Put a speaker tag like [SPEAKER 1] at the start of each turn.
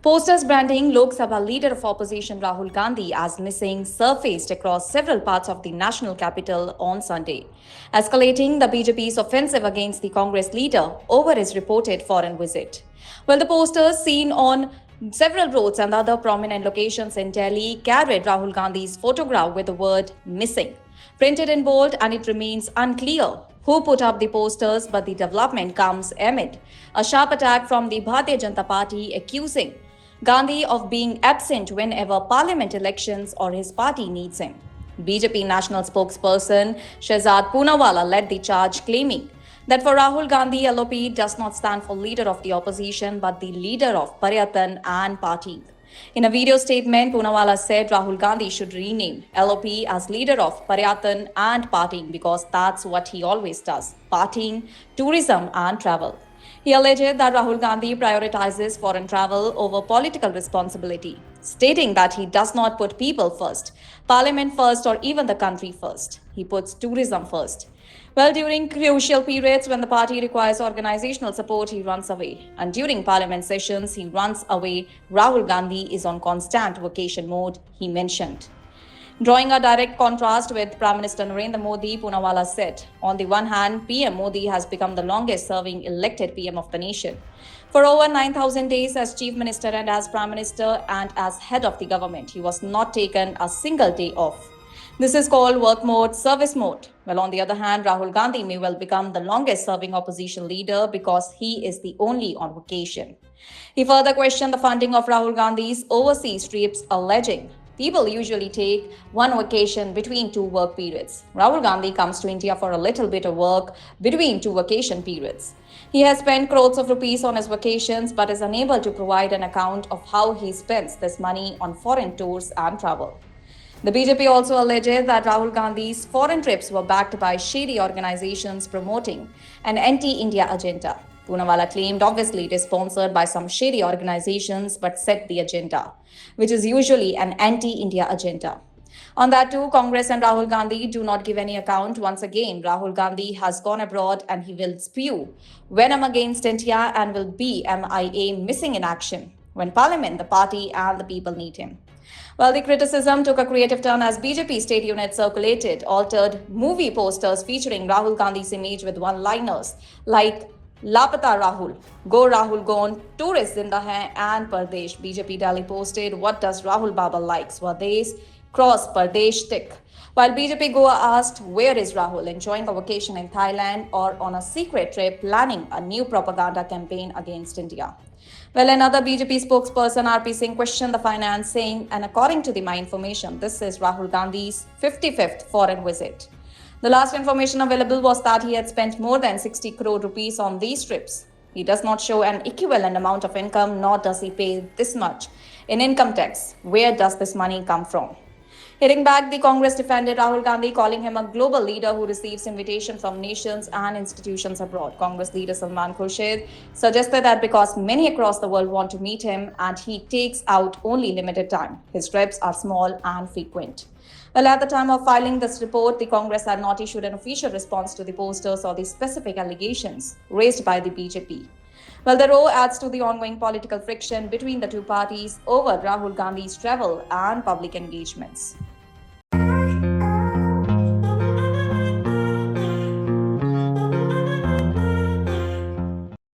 [SPEAKER 1] Posters branding Lok Sabha leader of opposition Rahul Gandhi as missing surfaced across several parts of the national capital on Sunday, escalating the BJP's offensive against the Congress leader over his reported foreign visit. Well, the posters seen on several roads and other prominent locations in Delhi carried Rahul Gandhi's photograph with the word missing, printed in bold, and it remains unclear who put up the posters, but the development comes amid a sharp attack from the Bharatiya Janata Party accusing Gandhi of being absent whenever parliament elections or his party needs him. BJP national spokesperson Shehzad Poonawalla led the charge, claiming that for Rahul Gandhi, LOP does not stand for leader of the opposition but the leader of Paryatan and party. In a video statement, Poonawalla said Rahul Gandhi should rename LOP as leader of Paryatan and partying because that's what he always does: partying, tourism, and travel. He alleged that Rahul Gandhi prioritizes foreign travel over political responsibility, stating that he does not put people first, parliament first, or even the country first. He puts tourism first. Well, during crucial periods when the party requires organizational support, he runs away. And during parliament sessions, he runs away. Rahul Gandhi is on constant vacation mode, he mentioned. Drawing a direct contrast with Prime Minister Narendra Modi, Poonawalla said, on the one hand, PM Modi has become the longest serving elected PM of the nation. For over 9,000 days as Chief Minister and as Prime Minister and as head of the government, he was not taken a single day off. This is called work mode, service mode. Well, on the other hand, Rahul Gandhi may well become the longest serving opposition leader because he is the only on vacation. He further questioned the funding of Rahul Gandhi's overseas trips, alleging people usually take one vacation between two work periods. Rahul Gandhi comes to India for a little bit of work between two vacation periods. He has spent crores of rupees on his vacations but is unable to provide an account of how he spends this money on foreign tours and travel. The BJP also alleged that Rahul Gandhi's foreign trips were backed by shady organizations promoting an anti-India agenda. Poonawalla claimed obviously it is sponsored by some shady organizations but set the agenda, which is usually an anti-India agenda. On that too, Congress and Rahul Gandhi do not give any account. Once again, Rahul Gandhi has gone abroad and he will spew venom against India and will be MIA missing in action when Parliament, the party and the people need him. Well, the criticism took a creative turn as BJP state unit circulated altered movie posters featuring Rahul Gandhi's image with one-liners like Lapata Rahul, Go Rahul Gone, Tourist Zinda Hai and Pardesh. BJP Delhi posted, what does Rahul Baba like? Swadesh, cross Pardesh tick. While BJP Goa asked, where is Rahul? Enjoying a vacation in Thailand or on a secret trip planning a new propaganda campaign against India? Well, another BJP spokesperson, RP Singh, questioned the finance, saying, and according to my information, this is Rahul Gandhi's 55th foreign visit. The last information available was that he had spent more than 60 crore rupees on these trips. He does not show an equivalent amount of income, nor does he pay this much in income tax. Where does this money come from? Hitting back, the Congress defended Rahul Gandhi, calling him a global leader who receives invitations from nations and institutions abroad. Congress leader Salman Khurshid suggested that because many across the world want to meet him and he takes out only limited time, his trips are small and frequent. Well, at the time of filing this report, the Congress had not issued an official response to the posters or the specific allegations raised by the BJP. Well, the row adds to the ongoing political friction between the two parties over Rahul Gandhi's travel and public engagements.